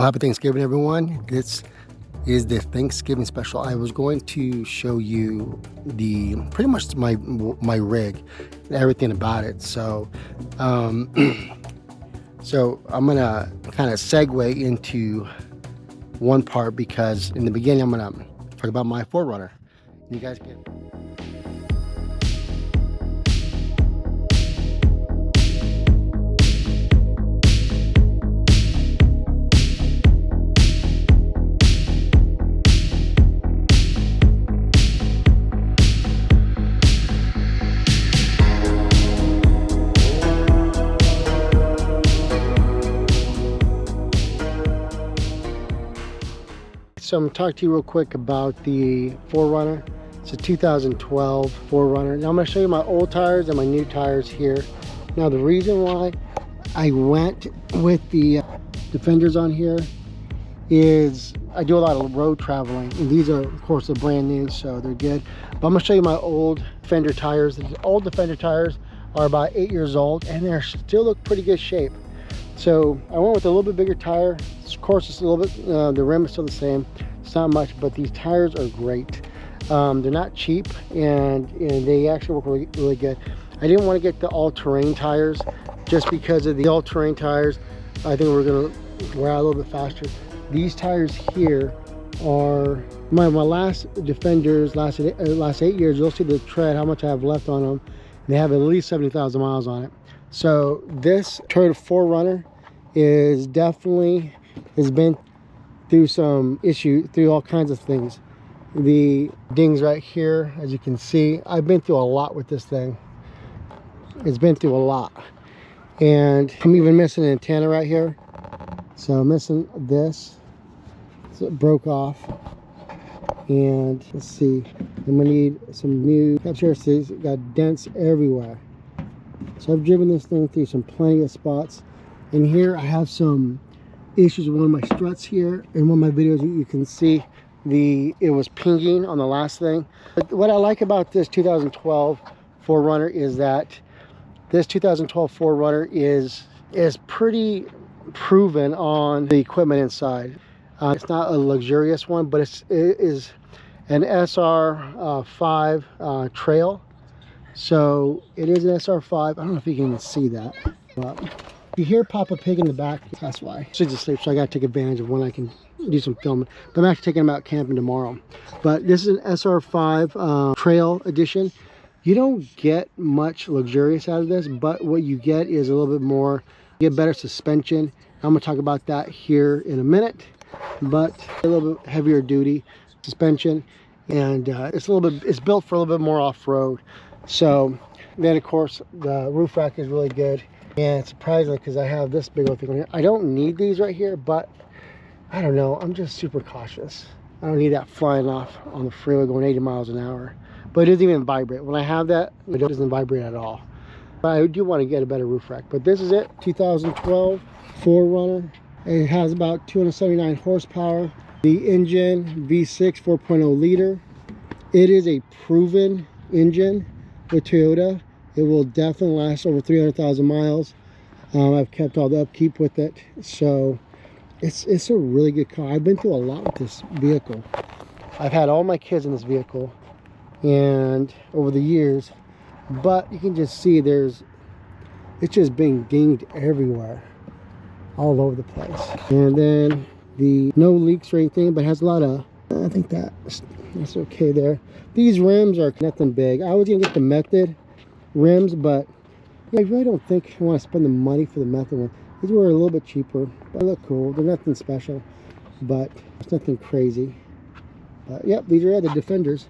Well, happy Thanksgiving, everyone. This is the Thanksgiving special. I was going to show you the pretty much my rig, everything about it. So, so I'm gonna kind of segue into one part because in the beginning I'm gonna talk about my 4Runner. You guys get. So I'm going to talk to you real quick about the 4Runner. It's a 2012 4Runner. Now I'm going to show you my old tires and my new tires here. Now the reason why I went with the Defenders on here is I do a lot of road traveling, and these are of course they're brand new, so they're good. But I'm going to show you my old Defender tires. The old Defender tires are about 8 years old and they still look pretty good shape. So I went with a little bit bigger tire. Of course, it's a little bit, the rim is still the same. It's not much, but these tires are great. They're not cheap, and they actually work really, really good. I didn't want to get the all-terrain tires just because of the all-terrain tires. I think we're going to wear out a little bit faster. These tires here are my last Defenders, last 8 years. You'll see the tread, how much I have left on them. They have at least 70,000 miles on it. So this Toyota 4Runner is definitely has been through some issues, through all kinds of things. The dings right here, as you can see, I've been through a lot with this thing. It's been through a lot, and I'm even missing an antenna right here. So I'm missing this, so it broke off. And let's see, I'm gonna need some new captures. Got dents everywhere. So I've driven this thing through some plenty of spots. And here I have some issues with one of my struts here. In one of my videos you can see it was pinging on the last thing. But what I like about this 2012 4Runner is that this 2012 4Runner is pretty proven on the equipment inside. It's not a luxurious one, but it is an SR5 Trail. So it is an SR5. I don't know if you can see that, but you hear Papa Pig in the back. That's why. She's asleep, so I got to take advantage of when I can do some filming. But I'm actually taking him out camping tomorrow. But this is an SR5 Trail edition. You don't get much luxurious out of this, but what you get is a little bit more. You get better suspension. I'm going to talk about that here in a minute. But a little bit heavier duty suspension, and it's built for a little bit more off-road. So then of course the roof rack is really good, and surprisingly, because I have this big old thing on here, I don't need these right here, but I don't know, I'm just super cautious. I don't need that flying off on the freeway going 80 miles an hour. But it doesn't even vibrate. When I have that, it doesn't vibrate at all. But I do want to get a better roof rack. But this is it, 2012 4Runner. It has about 279 horsepower. The engine, V6 4.0 liter. It is a proven engine with Toyota. It will definitely last over 300,000 miles. I've kept all the upkeep with it, so it's a really good car. I've been through a lot with this vehicle. I've had all my kids in this vehicle, and over the years, but you can just see it's just being dinged everywhere, all over the place. And then the no leaks or anything, but it has a lot of, I think that's okay there. These rims are nothing big. I was gonna get the Method rims, but yeah, I really don't think I want to spend the money for the Method one. These were a little bit cheaper, but they look cool. They're nothing special, but it's nothing crazy. But yep, these are the Defenders.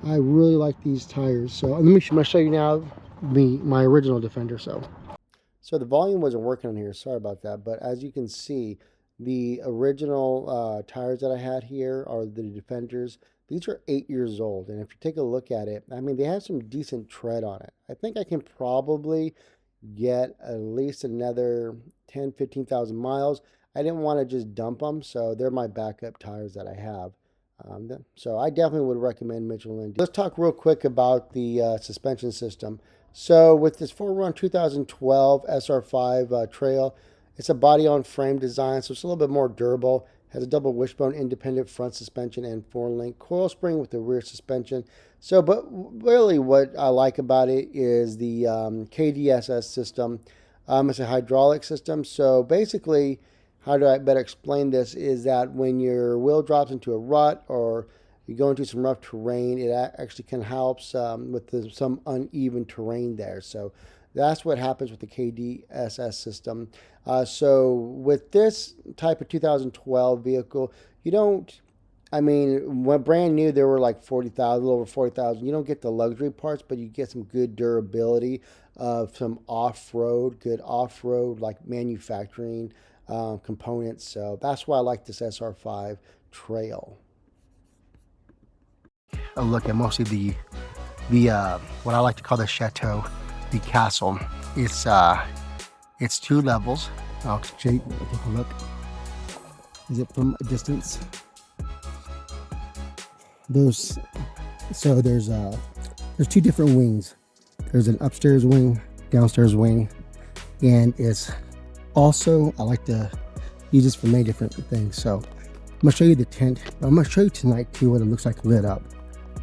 I really like these tires. So I'm gonna show you now my original Defender. So the volume wasn't working on here. Sorry about that. But as you can see, the original tires that I had here are the Defenders. These are 8 years old, and if you take a look at it, I mean, they have some decent tread on it. I think I can probably get at least another 10-15,000 miles. I didn't want to just dump them, so they're my backup tires that I have. So I definitely would recommend Michelin. Let's talk real quick about the suspension system. So with this 4Runner 2012 SR5 Trail, It's a body-on-frame design, so it's a little bit more durable. Has a double wishbone independent front suspension and 4-link coil spring with the rear suspension. So, but really what I like about it is the KDSS system. It's a hydraulic system. So basically, how do I better explain this is that when your wheel drops into a rut or you go into some rough terrain, it actually can help with some uneven terrain there. So that's what happens with the KDSS system. So with this type of 2012 vehicle, you don't, I mean, when brand new, there were like 40,000, a little over 40,000. You don't get the luxury parts, but you get some good durability of some good off-road, like manufacturing components. So that's why I like this SR5 Trail. A look at mostly the what I like to call the chateau, the castle. It's 2 levels. I'll show you, take a look. Is it from a distance? There's 2 different wings. There's an upstairs wing, downstairs wing, and it's also, I like to use this for many different things. So I'm gonna show you the tent, but I'm gonna show you tonight too what it looks like lit up.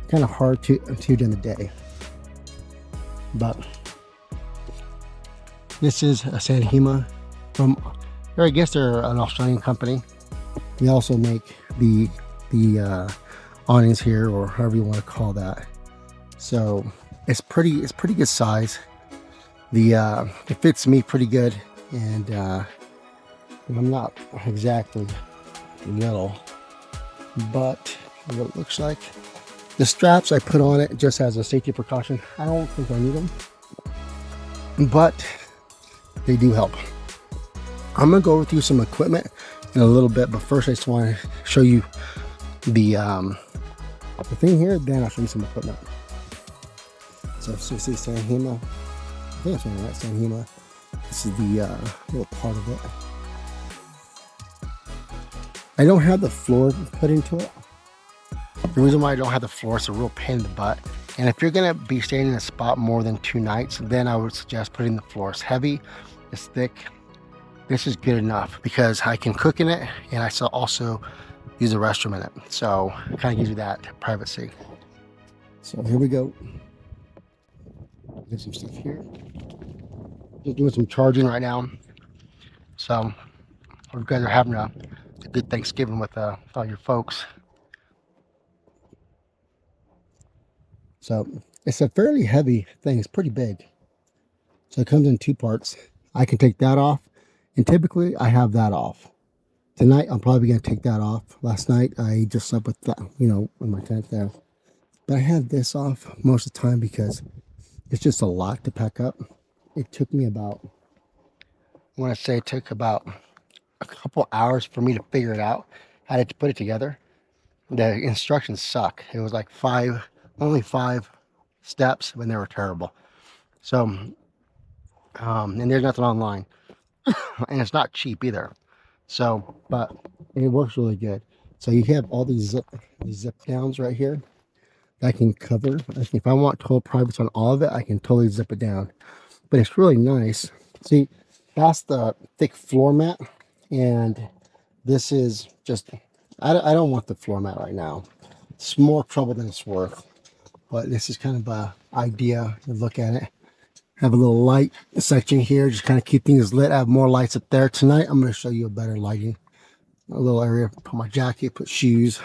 Kind of hard to during the day, but this is a Sanheima from, or I guess they're an Australian company. They also make the awnings here, or however you want to call that. So it's pretty good size. It fits me pretty good, and I'm not exactly little, but what it looks like. The straps I put on it just as a safety precaution. I don't think I need them, but they do help. I'm gonna go through some equipment in a little bit, but first I just want to show you the thing here, then I'll show you some equipment. So you see Sanheima, I think it's right, Sanheima. This is the little part of it. I don't have the floor put into it. The reason why I don't have the floor, it's a real pain in the butt. And if you're gonna be staying in a spot more than 2 nights, then I would suggest putting the floor. It's heavy, it's thick. This is good enough because I can cook in it, and I also use a restroom in it. So it kind of gives you that privacy. So here we go. Get some stuff here. Just doing some charging right now. So hope you guys are having a good Thanksgiving with all your folks. So it's a fairly heavy thing. It's pretty big. So it comes in 2 parts. I can take that off, and typically I have that off. Tonight I'm probably going to take that off. Last night I just slept with that, in my tent there. But I have this off most of the time because it's just a lot to pack up. It took me about, I want to say it took about a couple hours for me to figure it out, how to put it together. The instructions suck. It was like only 5 steps when they were terrible. So, and there's nothing online. And it's not cheap either. So, but it works really good. So you have all these zip downs right here that I can cover. If I want total privacy on all of it, I can totally zip it down. But it's really nice. See, that's the thick floor mat, and this is just, I don't want the floor mat right now. It's more trouble than it's worth. But this is kind of an idea to look at it. Have a little light section here, just kind of keep things lit. I have more lights up there. Tonight I'm going to show you a better lighting. A little area, put my jacket, put shoes.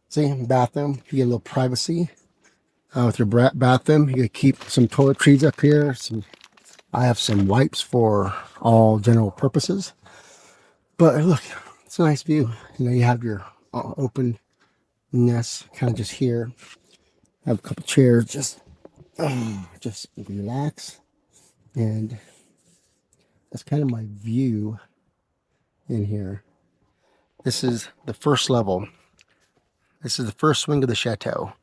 See, bathroom, you get a little privacy with your bathroom. You can keep some toiletries up here. I have some wipes for all general purposes. But look, it's a nice view. You have your openness kind of just here. I have a couple chairs, just relax, and that's kind of my view in here. This is the first level. This is the first swing of the chateau.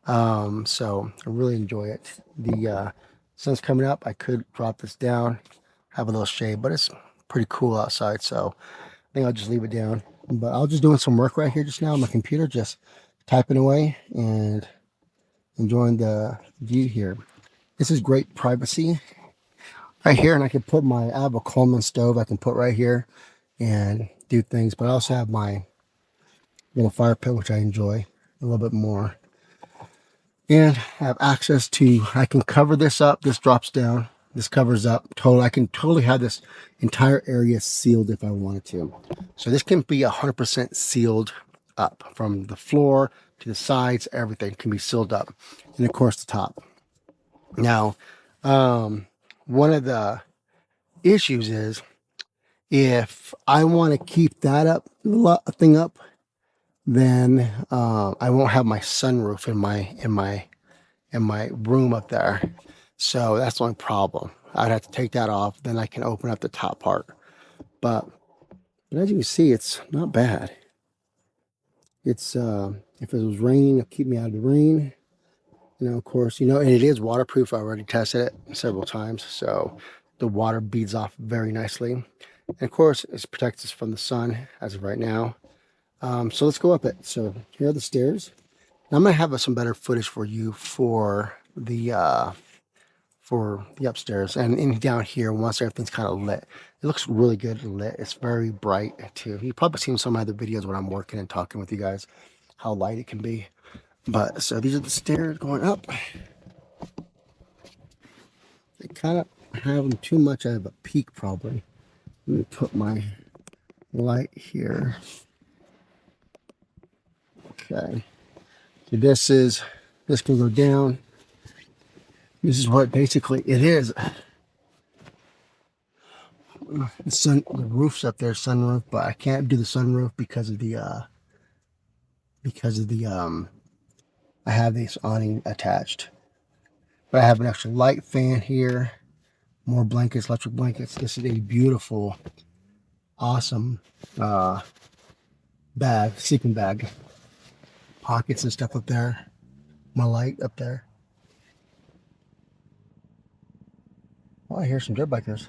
So I really enjoy it. The sun's coming up. I could drop this down, have a little shade, but it's pretty cool outside, so I think I'll just leave it down. But I was just doing some work right here just now on my computer, just typing away and enjoying the view here. This is great privacy. right here, and I can put I have a Coleman stove I can put right here and do things, but I also have my little fire pit, which I enjoy a little bit more. And I have access to, I can cover this up, this drops down, this covers up, I can totally have this entire area sealed if I wanted to. So this can be 100% sealed up, from the floor to the sides, everything can be sealed up. And of course the top. Now, one of the issues is, if I want to keep that thing up, then I won't have my sunroof in my room up there. So that's the only problem. I'd have to take that off, then I can open up the top part. But as you can see, it's not bad. It's if it was raining, it'll keep me out of the rain. Of course, and it is waterproof. I already tested it several times, so the water beads off very nicely. And of course, it protects us from the sun as of right now. So let's go up it. So here are the stairs. Now I'm gonna have some better footage for you for the upstairs and down here once everything's kind of lit. It looks really good lit. It's very bright too. You've probably seen some other videos when I'm working and talking with you guys how light it can be. But so these are the stairs going up. They kind of have them too much out of a peak probably. Let me put my light here. Okay. So this can go down. This is what basically it is. The roof's up there, sunroof, but I can't do the sunroof because of the I have this awning attached. But I have an extra light fan here, more blankets, electric blankets. This is a beautiful, awesome bag, sleeping bag. Pockets and stuff up there. My light up there. Oh, I hear some dirt bikers.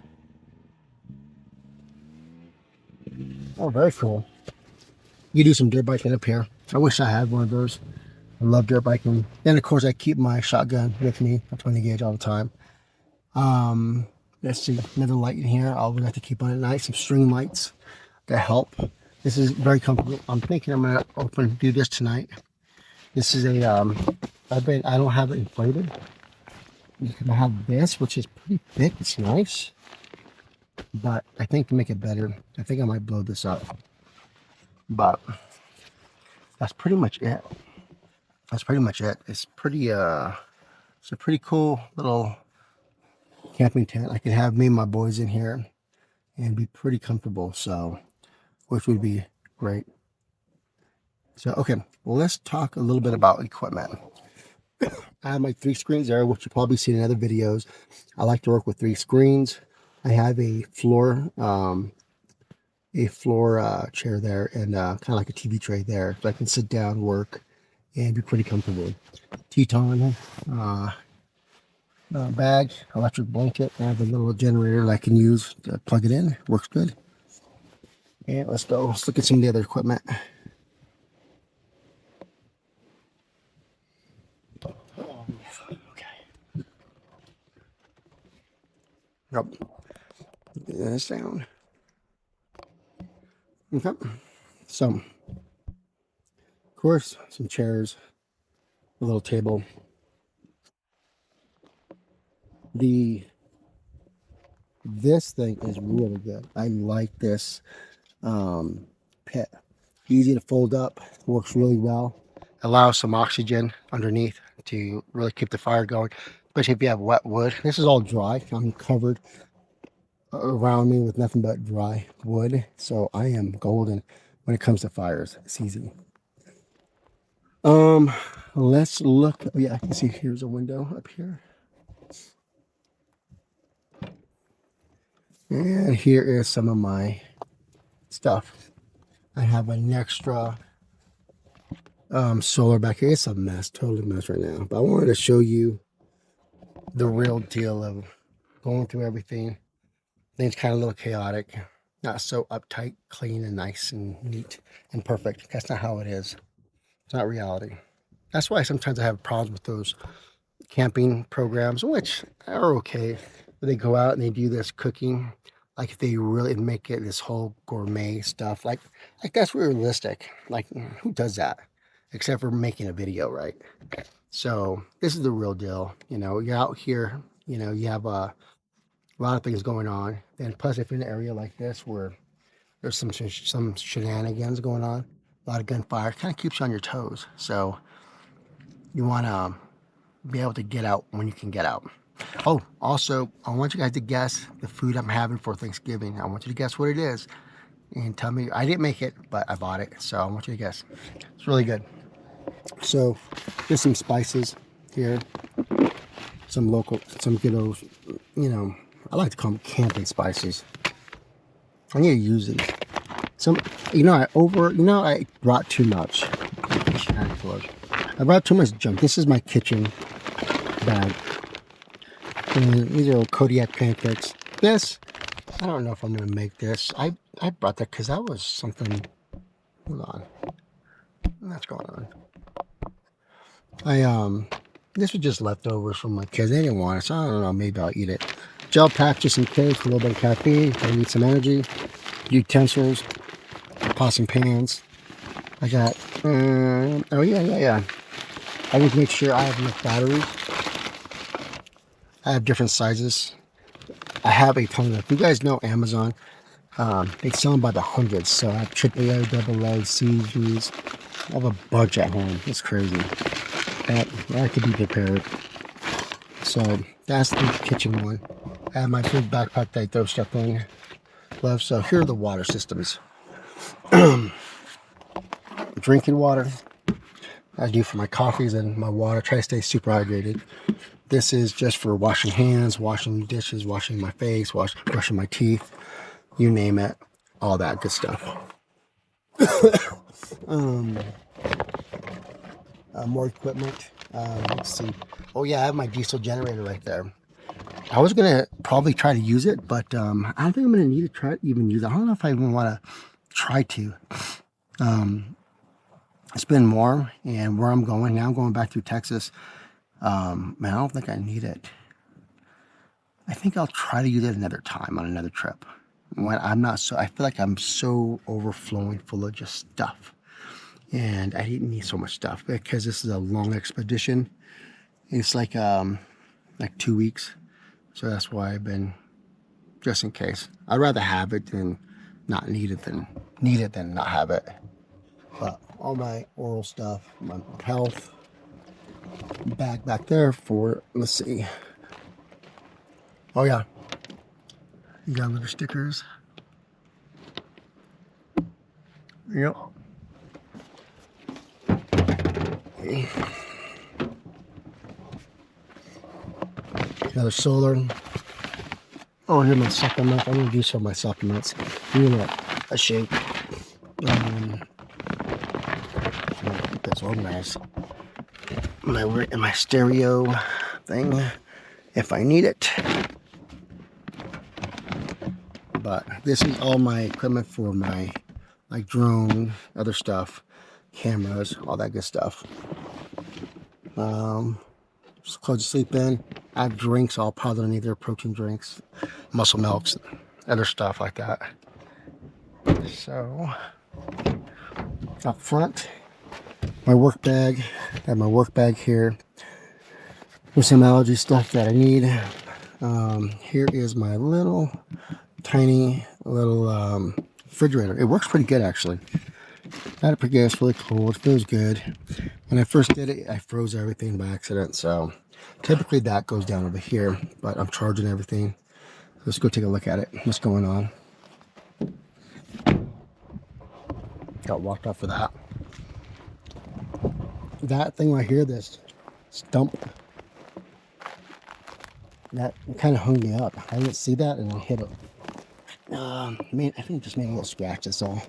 Oh, very cool. You do some dirt biking up here. I wish I had one of those. I love dirt biking. And of course, I keep my shotgun with me, a 20 gauge all the time. Let's see, another light in here. I'll have to keep on at night. Some string lights that help. This is very comfortable. I'm thinking I'm gonna do this tonight. This is a I don't have it inflated. I have this, which is pretty thick. It's nice, but I think to make it better, I think I might blow this up. But that's pretty much it. That's pretty much it. It's pretty it's a pretty cool little camping tent. I could have me and my boys in here and be pretty comfortable, so which would be great. So okay, well, let's talk a little bit about equipment. I have my 3 screens there, which you've probably seen in other videos. I like to work with 3 screens. I have a floor chair there, and kind of like a TV tray there, so I can sit down, work, and be pretty comfortable. Teton bag, electric blanket. I have a little generator that I can use to plug it in. Works good. And let's go. Let's look at some of the other equipment. Okay. Yep. Get this down. Okay. So, of course, some chairs, a little table. This thing is really good. I like this pit. Easy to fold up, works really well. Allows some oxygen underneath to really keep the fire going, especially if you have wet wood. This is all dry. I'm covered around me with nothing but dry wood, so I am golden when it comes to fires. It's easy. Let's look. Oh, yeah, I can see here's a window up here. And here is some of my stuff. I have an extra solar back here. It's a mess, totally a mess right now. But I wanted to show you the real deal of going through everything. Things kind of a little chaotic, not so uptight, clean and nice and neat and perfect. That's not how it is. It's not reality. That's why sometimes I have problems with those camping programs, which are okay. where they go out and they do this cooking. Like if they really make it this whole gourmet stuff, like that's realistic. Like who does that? Except for making a video, right? So this is the real deal. You know, you're out here, you know, you have a lot of things going on. Then plus if you're in an area like this where there's some shenanigans going on, a lot of gunfire, kind of keeps you on your toes. So you want to be able to get out when you can get out. Oh, also, I want you guys to guess the food I'm having for Thanksgiving. I want you to guess what it is and tell me. I didn't make it, but I bought it, so I want you to guess. It's really good. So there's some spices here, some good old, you know, I like to call them camping spices. I need to use these. I brought too much. I brought too much junk. This is my kitchen bag. And these are Kodiak pancakes. This, I don't know if I'm gonna make this. I brought that because that was something. Hold on, what's going on? This was just leftovers from my kids. They didn't want it, so I don't know. Maybe I'll eat it. Gel pack just in case for a little bit of caffeine. I need some energy. Utensils, pots and pans. I got. Oh yeah. I need to make sure I have enough batteries. I have different sizes. I have a ton of them. If you guys know Amazon, they sell them by the hundreds. So I have AAA, AA, CGs. I have a bunch at home. It's crazy. That could be prepared. So that's the kitchen one. I have my big backpack that I throw stuff in. Gloves. So here are the water systems. Drinking water. I do for my coffees and my water. Try to stay super hydrated. This is just for washing hands, washing dishes, washing my face, brushing my teeth, you name it, all that good stuff. More equipment. Let's see. Oh yeah, I have my diesel generator right there. I was gonna probably try to use it, but I don't think I'm gonna need to try even use it. I don't know if I even want to try to. It's been warm, and where I'm going now, I'm going back through Texas. Man, I don't think I need it. I think I'll try to use it another time on another trip. When I'm not so, I feel like I'm so overflowing full of just stuff. And I didn't need so much stuff because this is a long expedition. It's like 2 weeks. So that's why I've been, just in case. I'd rather have it than not need it than not have it. But all my oral stuff, my health, bag back there for, let's see. Oh yeah, you got little stickers. Yep. Okay. Another solar. Oh, here's my supplements. I'm gonna do some of my supplements. Doing a shake. Keep this organized. My stereo thing, if I need it. But this is all my equipment for my drone, other stuff, cameras, all that good stuff. Just clothes to sleep in. I have drinks all piled underneath there, protein drinks, muscle milks, other stuff like that. So up front, my work bag. I have my work bag here. There's some allergy stuff that I need. Here is my tiny little refrigerator. It works pretty good actually. I had it pretty good. It's really cold. It feels good. When I first did it, I froze everything by accident. So typically that goes down over here, but I'm charging everything. Let's go take a look at it. What's going on? Got walked off for that. That thing right here, this stump, that kind of hung me up. I didn't see that and I hit it. I think it just made a little scratch, that's all.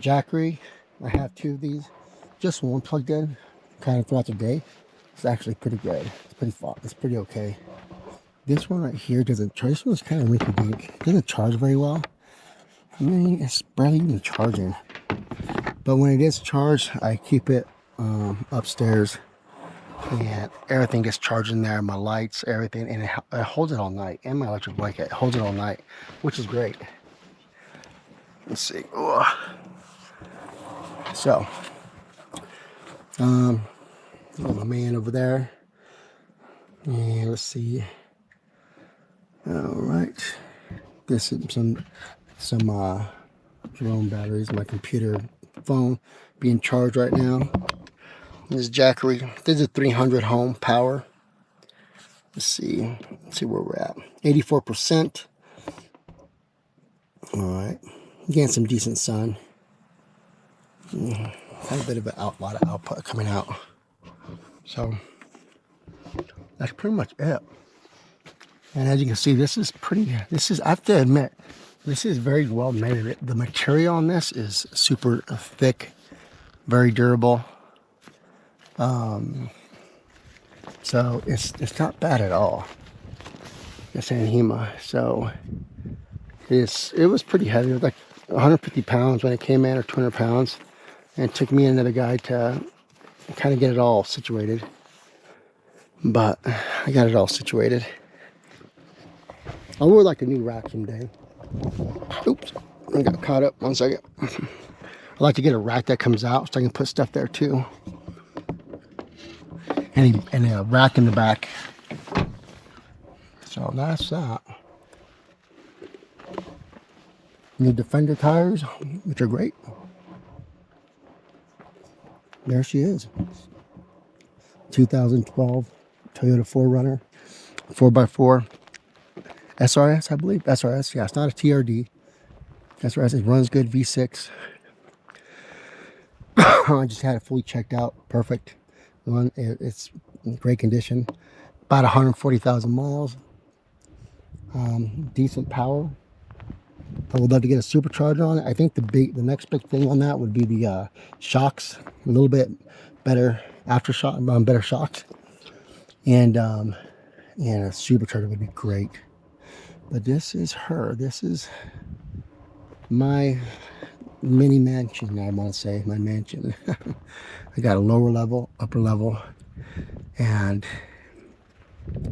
Jackery, I have 2 of these. Just one plugged in, kind of throughout the day. It's actually pretty good. It's pretty okay. This one right here doesn't charge. This one's kind of rinky dink. It doesn't charge very well. I mean, it's barely even charging. But when it is charged, I keep it upstairs and everything gets charged in there, my lights, everything, and it holds it all night, and my electric blanket holds it all night, which is great. Let's see. Ugh. So my man over there, and let's see. All right, this is some drone batteries. My computer phone being charged right now. This is Jackery. This is a 300 home power. Let's see where we're at. 84%. All right, getting some decent sun. Had a bit of a lot of output coming out. So that's pretty much it. And as you can see, this is I have to admit, this is very well made. The material on this is super thick, very durable. So it's not bad at all. The Sanheima. So it was pretty heavy. It was like 150 pounds when it came in, or 200 pounds. And it took me and another guy to kind of get it all situated. But I got it all situated. I would like a new rack someday. Oops, I got caught up. 1 second. I'd like to get a rack that comes out so I can put stuff there too. And a rack in the back. So that's that. New Defender tires, which are great. There she is. 2012 Toyota 4Runner, 4x4. SRS, I believe. SRS, yeah, it's not a TRD. SRS, it runs good, V6. I just had it fully checked out. Perfect. It's in great condition. About 140,000 miles. Decent power. I would love to get a supercharger on it. I think the next big thing on that would be the shocks. A little bit better aftershock, better shocks. And a supercharger would be great. But this is her. This is my mini mansion, I want to say. My mansion. I got a lower level, upper level, and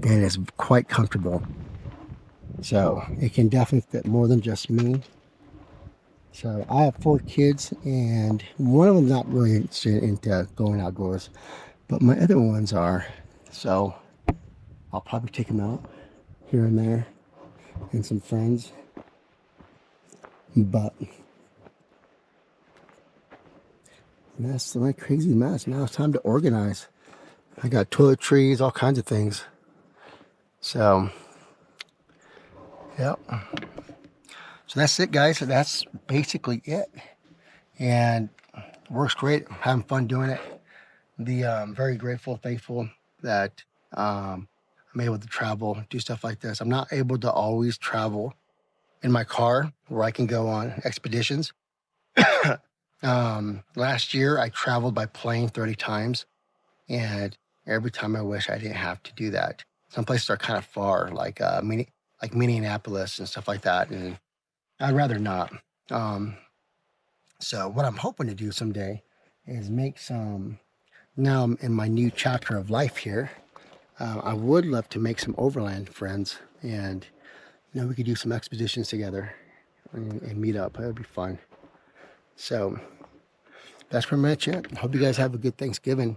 it's quite comfortable. So it can definitely fit more than just me. So I have 4 kids, and one of them's not really interested into going outdoors, but my other ones are. So I'll probably take them out here and there, and some friends. But that's my crazy mess. Now it's time to organize. I got toiletries, all kinds of things. So, yep. So that's it, guys. So that's basically it. And it works great. I'm having fun doing it. I'm very grateful, thankful that I'm able to travel, do stuff like this. I'm not able to always travel in my car where I can go on expeditions. Last year I traveled by plane 30 times, and every time I wish I didn't have to do that. Some places are kind of far, like Minneapolis and stuff like that, and I'd rather not. So what I'm hoping to do someday is make some, now I'm in my new chapter of life here, I would love to make some overland friends, and we could do some expeditions together and meet up. That would be fun. So that's pretty much it. Hope you guys have a good Thanksgiving.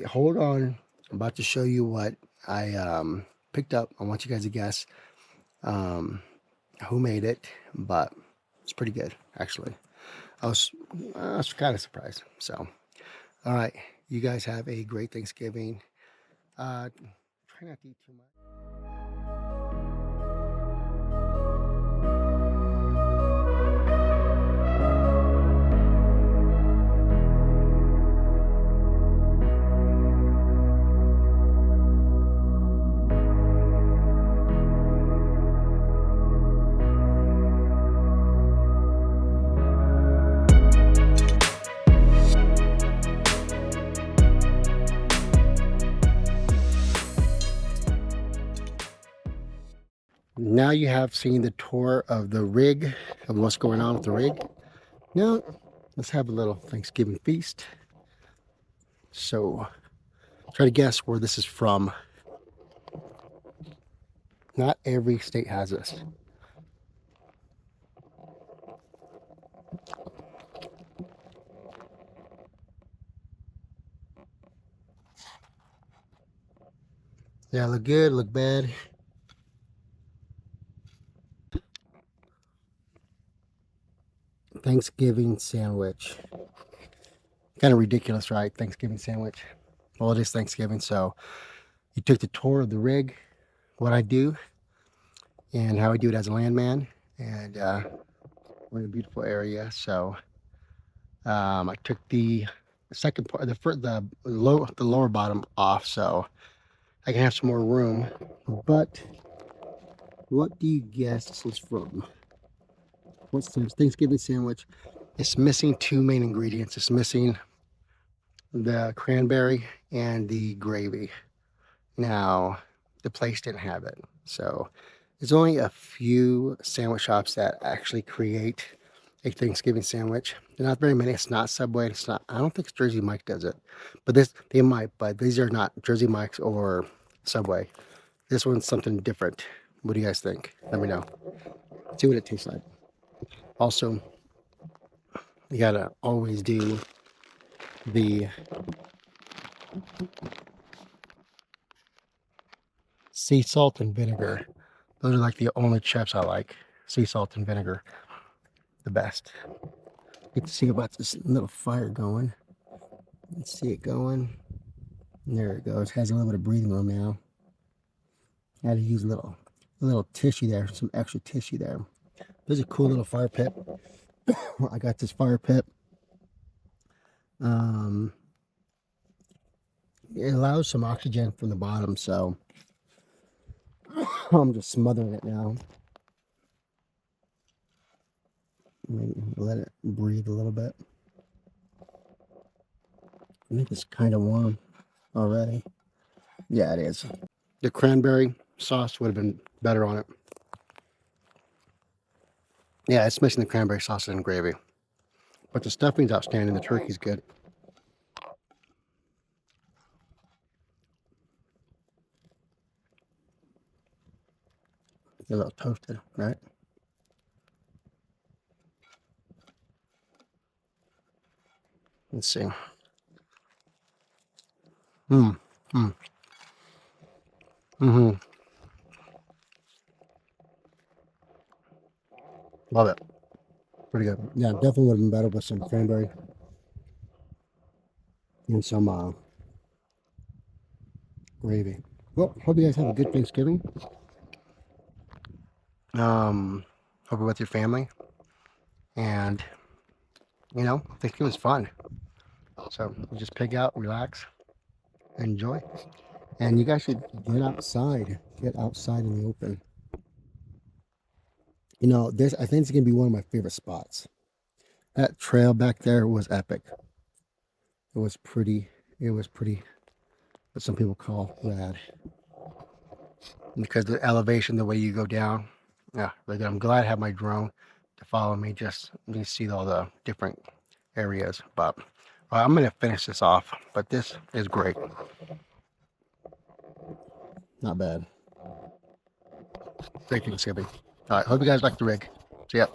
Hold on. I'm about to show you what I picked up. I want you guys to guess who made it, but it's pretty good, actually. I was kind of surprised. So, all right. You guys have a great Thanksgiving. Try not to eat too much. Now you have seen the tour of the rig, of what's going on with the rig. Now, let's have a little Thanksgiving feast. So, Try to guess where this is from. Not every state has this. Yeah, look good, look bad. Thanksgiving sandwich. Kind of ridiculous, right? Thanksgiving sandwich. Well, it is Thanksgiving, so you took the tour of the rig, what I do, and how I do it as a landman. And we're in a beautiful area, so I took the second part, the lower bottom off, so I can have some more room. But what do you guess this is from? What's this Thanksgiving sandwich? It's missing two main ingredients. It's missing the cranberry and the gravy. Now, the place didn't have it, so there's only a few sandwich shops that actually create a Thanksgiving sandwich. They're not very many. It's not Subway. It's not. I don't think Jersey Mike does it, but they might. But these are not Jersey Mike's or Subway. This one's something different. What do you guys think? Let me know. See what it tastes like. Also, you gotta always do the sea salt and vinegar. Those are like the only chips I like. Sea salt and vinegar, the best. Get to see about this little fire going. Let's see it going. There it goes. Has a little bit of breathing room now. I had to use a little tissue there, some extra tissue there. There's a cool little fire pit. I got this fire pit. It allows some oxygen from the bottom, so I'm just smothering it now. Maybe let it breathe a little bit. I think it's kind of warm already. Yeah, it is. The cranberry sauce would have been better on it. Yeah, it's missing the cranberry sauce and gravy. But the stuffing's outstanding. The turkey's good. A little toasted, right? Let's see. Love it. Pretty good. Yeah, definitely would have been better with some cranberry and some gravy. Well, hope you guys have a good Thanksgiving. Hope you're with your family. And, you know, Thanksgiving's fun. So just pig out, relax, enjoy. And you guys should get outside. Get outside in the open. You know, this I think it's gonna be one of my favorite spots. That trail back there was epic. It was pretty, what some people call rad. Because the elevation, the way you go down, yeah, really good. I'm glad I have my drone to follow me, just to see all the different areas. But I'm gonna finish this off, but this is great. Not bad. Great Thanksgiving. All right, hope you guys like the rig. See ya.